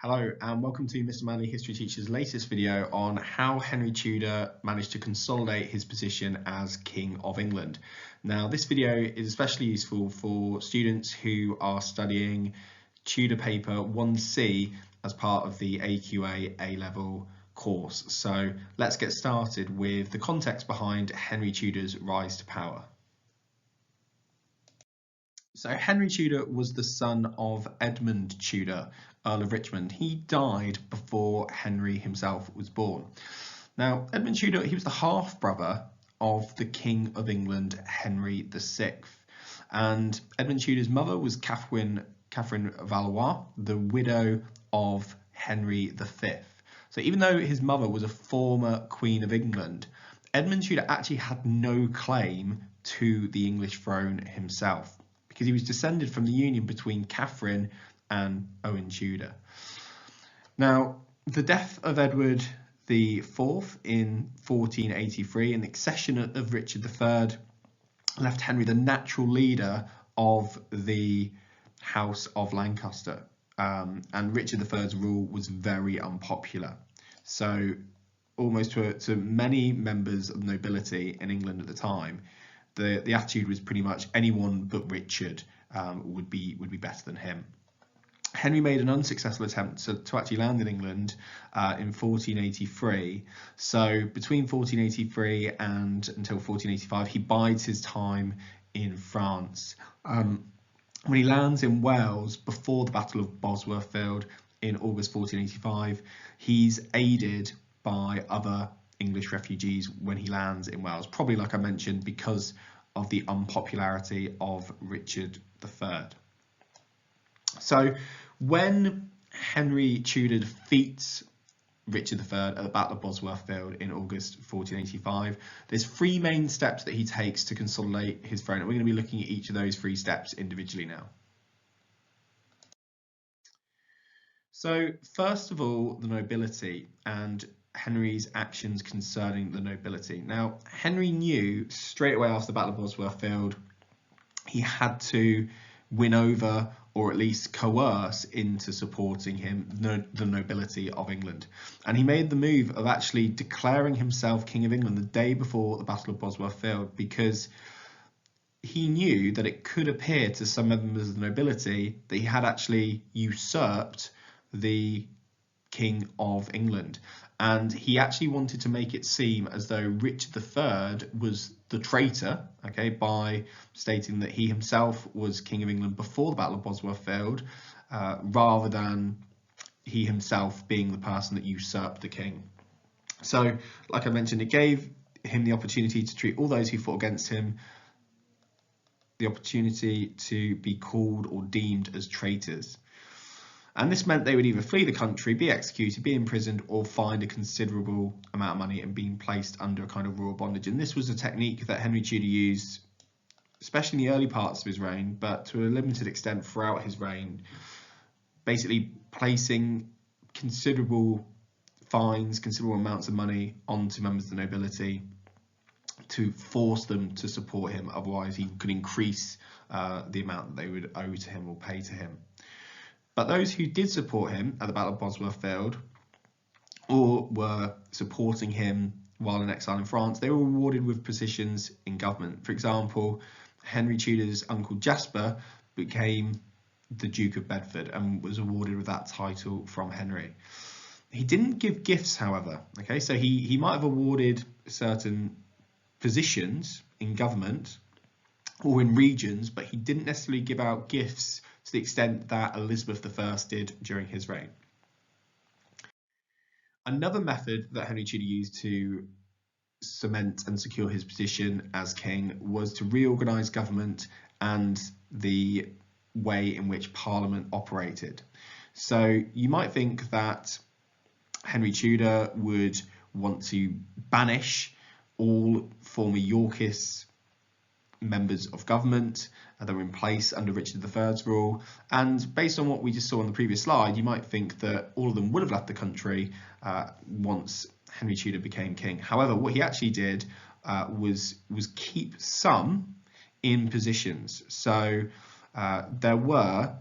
Hello and welcome to Mr. Manley History Teacher's latest video on how Henry Tudor managed to consolidate his position as King of England. Now this video is especially useful for students who are studying Tudor paper 1C as part of the AQA A-level course. So let's get started with the context behind Henry Tudor's rise to power. So Henry Tudor was the son of Edmund Tudor, Earl of Richmond. He died before Henry himself was born. Now, Edmund Tudor, he was the half-brother of the King of England, Henry VI. And Edmund Tudor's mother was Catherine Valois, the widow of Henry V. So even though his mother was a former Queen of England, Edmund Tudor actually had no claim to the English throne himself, because he was descended from the union between Catherine and Owen Tudor. Now, the death of Edward IV in 1483 and the accession of Richard III left Henry the natural leader of the House of Lancaster, and Richard III's rule was very unpopular. So almost to many members of the nobility in England at the time, the attitude was pretty much anyone but Richard would be better than him. Henry made an unsuccessful attempt to actually land in England in 1483. So between 1483 and until 1485, he bides his time in France. When he lands in Wales before the Battle of Bosworth Field in August 1485, he's aided by other English refugees when he lands in Wales, probably, like I mentioned, because of the unpopularity of Richard III. So when Henry Tudor defeats Richard III at the Battle of Bosworth Field in August 1485, there's three main steps that he takes to consolidate his throne, and we're going to be looking at each of those three steps individually now. So first of all, the nobility and Henry's actions concerning the nobility. Now, Henry knew straight away after the Battle of Bosworth Field he had to win over, or at least coerce into supporting him, the nobility of England. And he made the move of actually declaring himself King of England the day before the Battle of Bosworth Field, because he knew that it could appear to some members of the nobility that he had actually usurped the King of England. And he actually wanted to make it seem as though Richard III was the traitor, okay, by stating that he himself was King of England before the Battle of Bosworth Field, rather than he himself being the person that usurped the king. So, like I mentioned, it gave him the opportunity to treat all those who fought against him, the opportunity to be called or deemed as traitors. And this meant they would either flee the country, be executed, be imprisoned, or find a considerable amount of money and being placed under a kind of royal bondage. And this was a technique that Henry Tudor used, especially in the early parts of his reign, but to a limited extent throughout his reign, basically placing considerable fines, considerable amounts of money onto members of the nobility to force them to support him. Otherwise, he could increase the amount that they would owe to him or pay to him. But those who did support him at the Battle of Bosworth Field, or were supporting him while in exile in France, they were rewarded with positions in government. For example, Henry Tudor's uncle Jasper became the Duke of Bedford and was awarded with that title from Henry. He didn't give gifts, however. Okay, so he might have awarded certain positions in government or in regions, but he didn't necessarily give out gifts to the extent that Elizabeth I did during his reign. Another method that Henry Tudor used to cement and secure his position as king was to reorganise government and the way in which Parliament operated. So you might think that Henry Tudor would want to banish all former Yorkist members of government that were in place under Richard III's rule, and based on what we just saw on the previous slide, you might think that all of them would have left the country once Henry Tudor became king. However, what he actually did was keep some in positions. So there were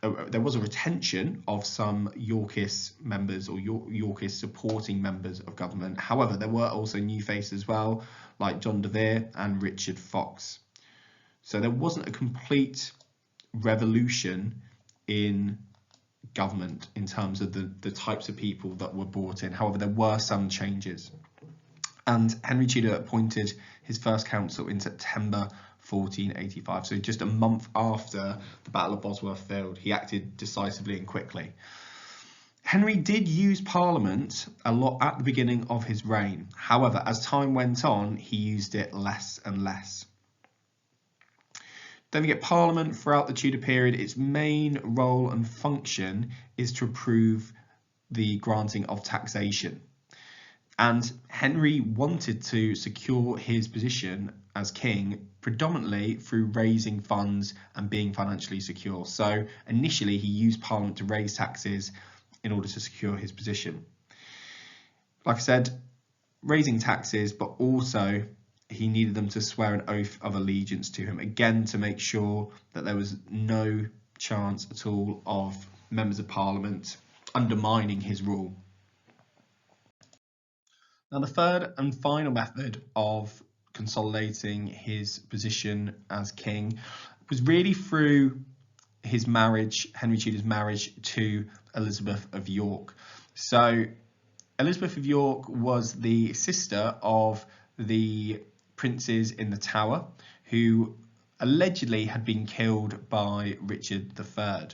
there was a retention of some Yorkist members or Yorkist supporting members of government. However, there were also new faces as well, like John de Vere and Richard Fox. So there wasn't a complete revolution in government in terms of the types of people that were brought in. However, there were some changes. And Henry Tudor appointed his first council in September 1485. So just a month after the Battle of Bosworth Field, he acted decisively and quickly. Henry did use Parliament a lot at the beginning of his reign. However, as time went on, he used it less and less. Don't forget, Parliament throughout the Tudor period, its main role and function is to approve the granting of taxation. And Henry wanted to secure his position as king predominantly through raising funds and being financially secure. So initially he used Parliament to raise taxes in order to secure his position. Like I said, raising taxes, but also he needed them to swear an oath of allegiance to him, again to make sure that there was no chance at all of members of Parliament undermining his rule. Now, the third and final method of consolidating his position as king was really through his marriage, Henry Tudor's marriage to Elizabeth of York. So Elizabeth of York was the sister of the princes in the Tower who allegedly had been killed by Richard III.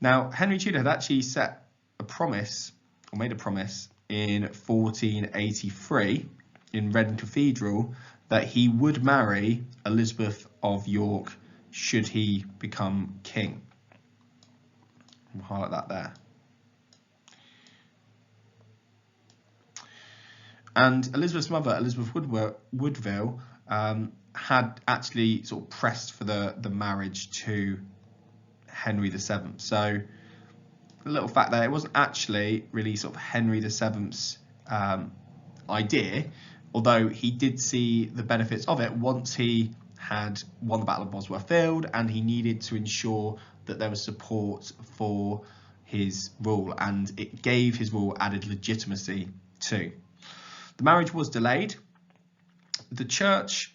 Now, Henry Tudor had actually set a promise, or made a promise, in 1483 in Reading Cathedral that he would marry Elizabeth of York should he become king. I'll highlight that there. And Elizabeth's mother, Elizabeth Woodville, had actually sort of pressed for the marriage to Henry VII. So a little fact there, it wasn't actually really sort of Henry VII's idea, although he did see the benefits of it once he had won the Battle of Bosworth Field, and he needed to ensure that there was support for his rule, and it gave his rule added legitimacy too. The marriage was delayed. The church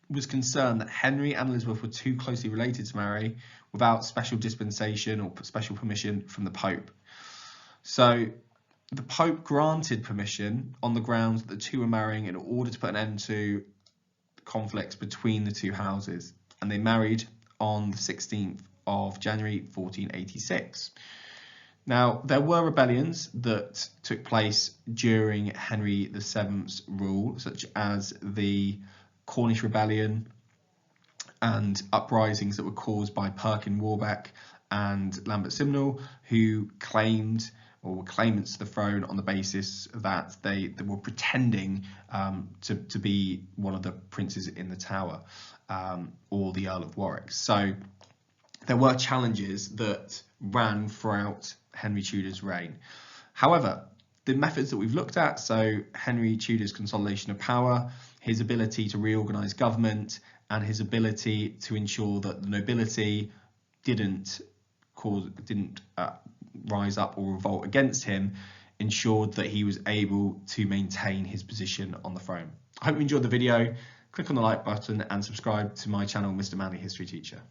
was concerned that Henry and Elizabeth were too closely related to marry without special dispensation or special permission from the Pope. So the Pope granted permission on the grounds that the two were marrying in order to put an end to conflicts between the two houses, and they married on the 16th of January 1486. Now, there were rebellions that took place during Henry VII's rule, such as the Cornish Rebellion and uprisings that were caused by Perkin Warbeck and Lambert Simnel, who claimed or were claimants to the throne on the basis that they were pretending to be one of the princes in the Tower or the Earl of Warwick. So there were challenges that ran throughout Henry Tudor's reign. However, the methods that we've looked at, so Henry Tudor's consolidation of power, his ability to reorganise government, and his ability to ensure that the nobility didn't rise up or revolt against him, ensured that he was able to maintain his position on the throne. I hope you enjoyed the video. Click on the like button and subscribe to my channel, Mr. Manley History Teacher.